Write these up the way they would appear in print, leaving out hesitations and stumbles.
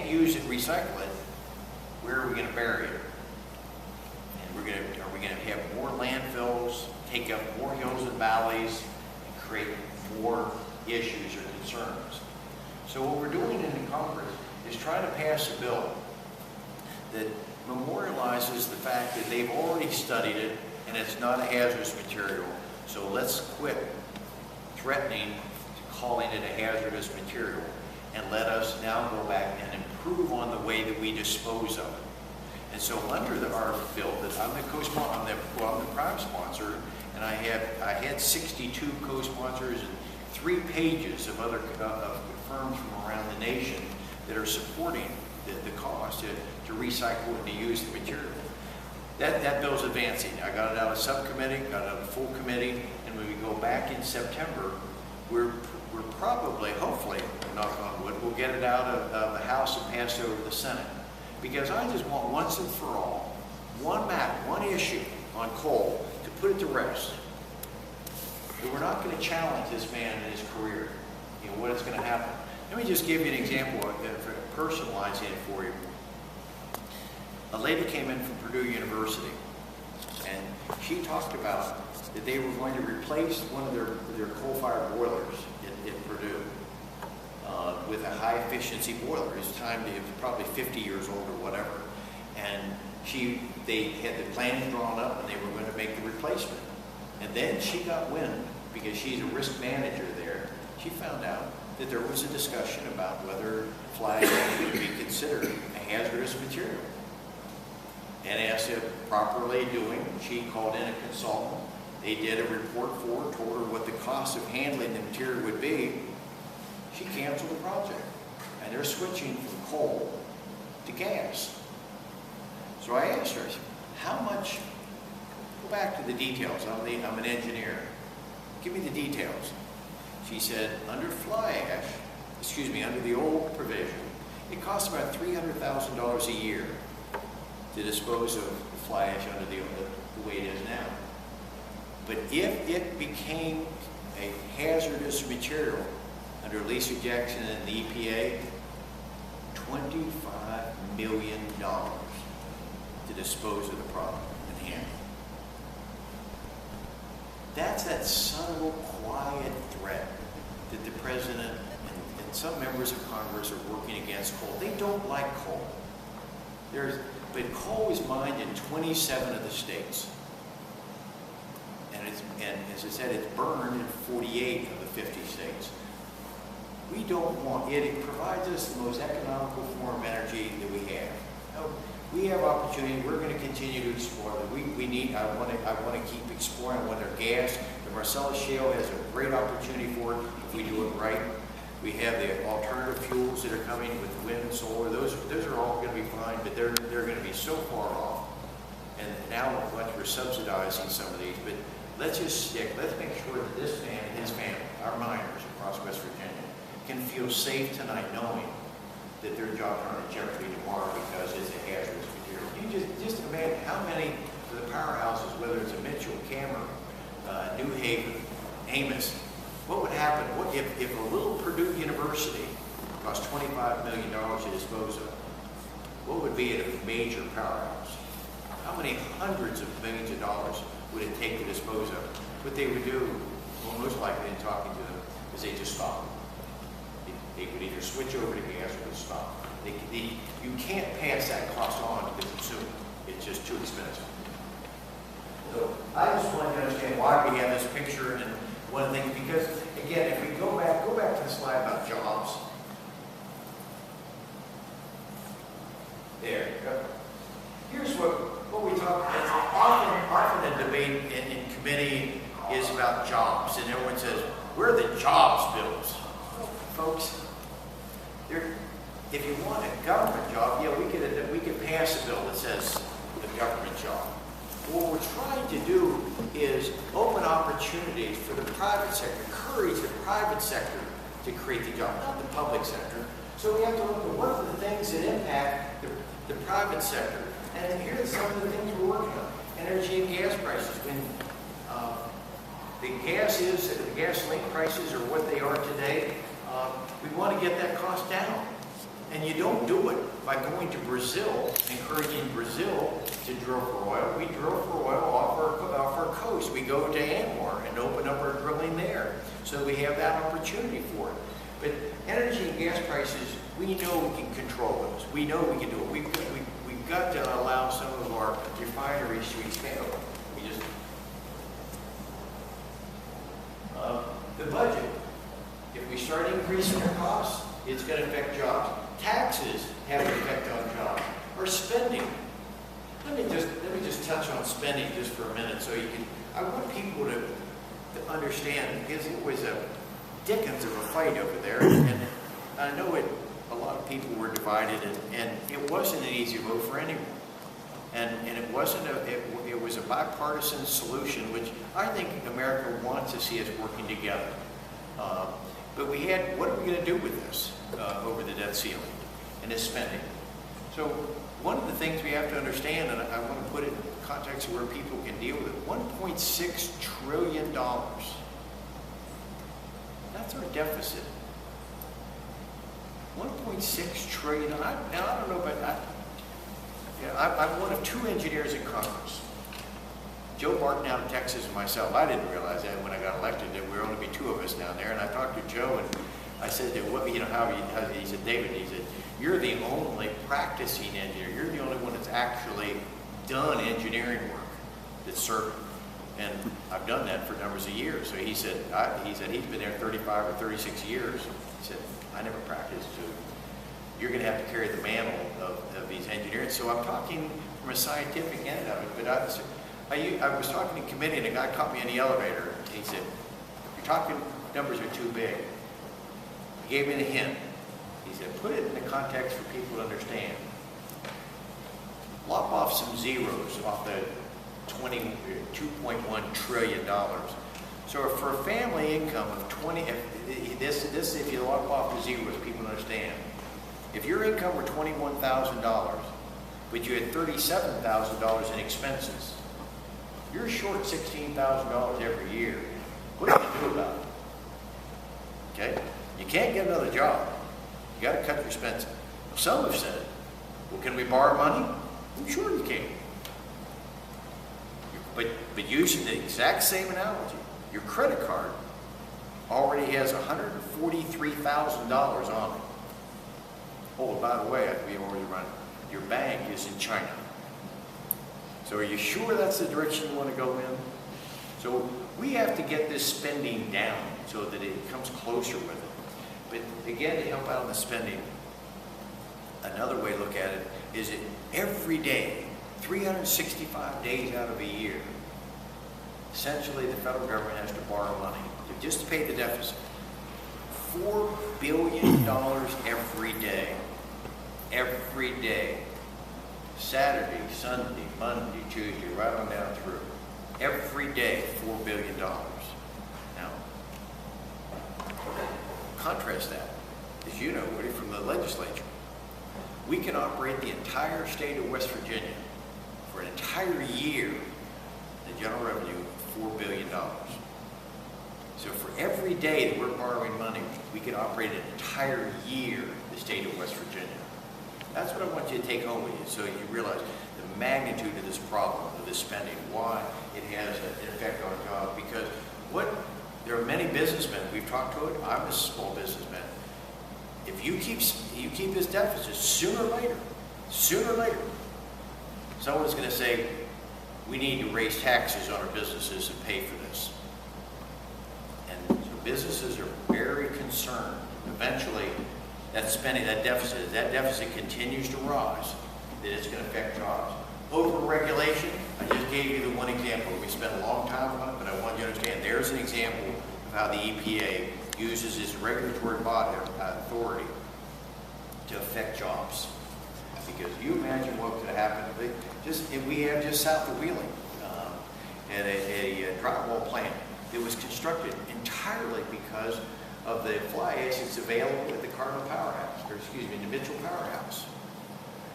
can't use it, recycle it, where are we going to bury it? And are we going to have more landfills, take up more hills and valleys, and create more issues or concerns? So what we're doing in Congress is trying to pass a bill that memorializes the fact that they've already studied it and it's not a hazardous material. So let's quit threatening calling it a hazardous material and let us now go back and improve on the way that we dispose of it. And so under our bill, that I'm the co-sponsor, I'm the prime sponsor, and I had 62 co-sponsors and 3 pages of other firms from around the nation that are supporting the cost to recycle and to use the material. That bill's advancing. I got it out of subcommittee, got it out of full committee, and when we go back in September, we're probably, hopefully, knock on wood, we'll get it out of the House and pass it over to the Senate. Because I just want once and for all, one matter, one issue on coal to put it to rest. But we're not going to challenge this man in his career. You know, what is going to happen. Let me just give you an example, personalizing it for you. A lady came in from Purdue University, and she talked about that they were going to replace one of their coal-fired boilers in Purdue with a high-efficiency boiler. It was probably 50 years old or whatever. And they had the plans drawn up, and they were going to make the replacement. And then she got wind, because she's a risk manager there, she found out that there was a discussion about whether fly ash would be considered a hazardous material. And as if properly doing, she called in a consultant. They did a report for her, told her what the cost of handling the material would be. She canceled the project. And they're switching from coal to gas. So I asked her, I said, how much, go back to the details. I'm an engineer. Give me the details. She said, under fly ash, under the old provision, it costs about $300,000 a year to dispose of fly ash under the way it is now. But if it became a hazardous material under Lisa Jackson and the EPA, $25 million to dispose of the product and handle it. That's that subtle, quiet threat that the President and some members of Congress are working against coal. They don't like coal. But coal is mined in 27 of the states. And as I said, it's burned in 48 of the 50 states. We don't want it. It provides us the most economical form of energy that we have. We have opportunity. We're going to continue to explore that. I want to keep exploring whether gas. The Marcellus Shale has a great opportunity for it if we do it right. We have the alternative fuels that are coming with wind and solar. Those are all going to be fine, but they're going to be so far off. And now we're subsidizing some of these. But let's make sure that this man and his family, our miners across West Virginia, can feel safe tonight knowing that their jobs aren't in jeopardy tomorrow because it's a hazardous material. You just imagine how many of the powerhouses, whether it's a Mitchell, Cameron, New Haven, Amos, what would happen if a little Purdue University cost $25 million to dispose of? What would be at a major powerhouse? How many hundreds of millions of dollars would it take to dispose of it? What they would do, well, most likely in talking to them, is they just stop. They would either switch over to gas or just stop. You can't pass that cost on to the consumer. It's just too expensive. So I just want to understand why we have this picture and one of the things, because again, if we go back to the slide about jobs. There you go. Here's what we talk about. Often a debate in committee is about jobs, and everyone says, where are the jobs bills? Folks, if you want a government job, yeah, we could pass a bill that says a government job. What we're trying to do is open opportunities for the private sector, encourage the private sector to create the job, not the public sector. So we have to look at what are the things that impact the private sector. And here are some of the things we're working on. Energy and gas prices. When the gasoline prices are what they are today, we want to get that cost down. And you don't do it by going to Brazil, encouraging Brazil to drill for oil. We drill for oil off our coast. We go to Anwar and open up our drilling there. So we have that opportunity for it. But energy and gas prices, we know we can control those. We know we can do it. We've got to allow some of our refineries to expand. We just the budget. If we start increasing our costs, it's going to affect jobs. Taxes have an effect on jobs. Or spending. Let me just touch on spending just for a minute, so you can. I want people to understand, because it was a dickens of a fight over there, and I know a lot of people were divided, and it wasn't an easy vote for anyone. And it wasn't it was a bipartisan solution, which I think America wants to see us working together. But we had, what are we going to do with this over the debt ceiling and this spending? So one of the things we have to understand, and I want to put it in context where people can deal with it, $1.6 trillion. That's our deficit. 1.6 trillion. Now I don't know, but I'm one of two engineers in Congress. Joe Martin out of Texas and myself. I didn't realize that when I got elected that there would only be two of us down there. And I talked to Joe, and I said, he said, David, he said, you're the only practicing engineer. You're the only one that's actually done engineering work that's serving. And I've done that for numbers of years. So he said he's been there 35 or 36 years. He said, I never practiced. So you're going to have to carry the mantle of these engineers. So I'm talking from a scientific end of it. But I was talking in committee, and a guy caught me in the elevator. He said, you're talking, numbers are too big. He gave me a hint. He said, put it in the context for people to understand. Lop off some zeros off the $2.1 trillion. So for a family income of 20, if you lop off the zeros, people understand. If your income were $21,000, but you had $37,000 in expenses, you're short $16,000 every year. What are you going to do about it? Okay? You can't get another job. You got to cut your expenses. Some have said, well, can we borrow money? Well, sure you can. But using the exact same analogy, your credit card already has $143,000 on it. Oh, by the way, we already run. Your bank is in China. So are you sure that's the direction you want to go in? So we have to get this spending down so that it comes closer with it. But again, to help out on the spending, another way to look at it is that every day, 365 days out of a year, essentially the federal government has to borrow money just to pay the deficit. $4 billion every day. Every day. Saturday, Sunday, Monday, Tuesday, right on down through. Every day, $4 billion. Now, contrast that, as you know, Woody, from the legislature. We can operate the entire state of West Virginia for an entire year, the general revenue, $4 billion. So for every day that we're borrowing money, we can operate an entire year the state of West Virginia. That's what I want you to take home with you, so you realize the magnitude of this problem, of this spending, why it has an effect on jobs. Because there are many businessmen, we've talked to it, I'm a small businessman. If you keep this deficit, sooner or later, someone's going to say, we need to raise taxes on our businesses and pay for this. And so businesses are very concerned. Eventually, that spending, that deficit continues to rise, that it's going to affect jobs. Over-regulation, I just gave you the one example. We spent a long time on it, but I want you to understand there's an example of how the EPA uses its regulatory body authority to affect jobs. Because you imagine what could happen if we have just south of Wheeling at a drywall plant that was constructed entirely because of the fly ash that's available at the Cardinal Powerhouse, the Mitchell Powerhouse.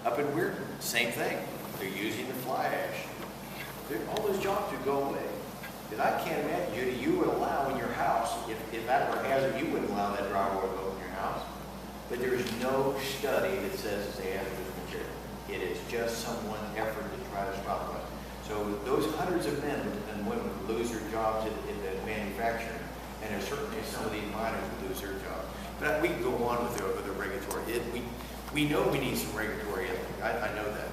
Up in Weirton, same thing. They're using the fly ash. All those jobs would go away. And I can't imagine, Judy, you would allow in your house, if that were a hazard, you wouldn't allow that drywall to go in your house. but there is no study that says it's a hazardous material. It is just someone's effort to try to stop us. So those hundreds of men and women who lose their jobs in the manufacturing, and there's certainly some of these miners who lose their jobs. But we can go on with the regulatory. We know we need some regulatory ethic. I know that.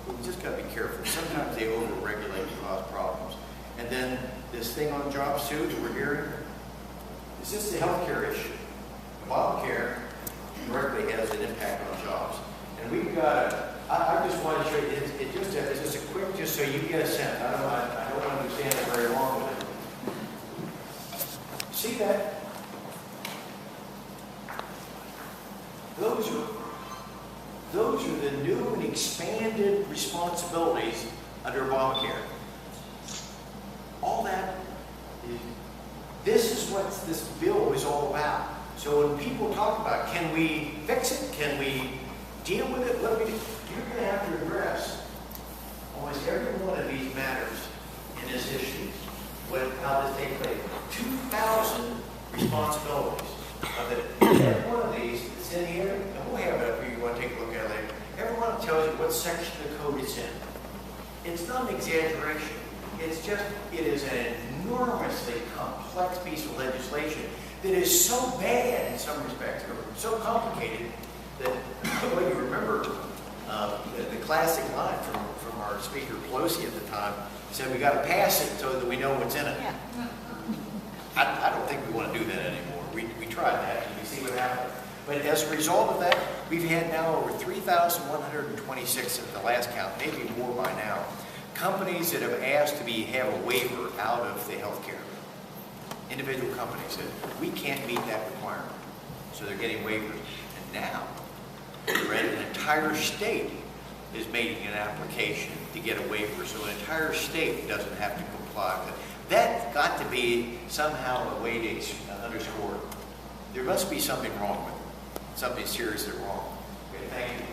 But we just got to be careful. Sometimes they over-regulate and cause problems. And then this thing on jobs too that we're hearing, is this the healthcare issue? Obamacare directly has an impact on jobs. And we've got I just want to show you, it's just a quick, just so you get a sense. I don't want to stand it very long with it. See that? Those are the new and expanded responsibilities under Obamacare. All that this is what this bill is all about. So when people talk about, can we fix it? Can we deal with it? You're going to have to address almost every one of these matters in this issue. How this takes place. 2,000 responsibilities. Every one of these that's in here, and we'll have it up here, you want to take a look at it later. Every one tells you what section of the code it's in. It's not an exaggeration. It's just, it is an enormously complex piece of legislation that is so bad in some respects, or so complicated, that, well, you remember the classic line from our Speaker Pelosi at the time, said we got to pass it so that we know what's in it. Yeah. I don't think we want to do that anymore. We tried that and we see what happened. But as a result of that, we've had now over 3,126 at the last count, maybe more by now, companies that have asked to have a waiver out of the health care. Individual companies said, we can't meet that requirement. So they're getting waivers. And now, an entire state is making an application to get a waiver, so an entire state doesn't have to comply with it. That's got to be somehow a way to underscore there must be something wrong with it, something seriously wrong. Okay, thank you.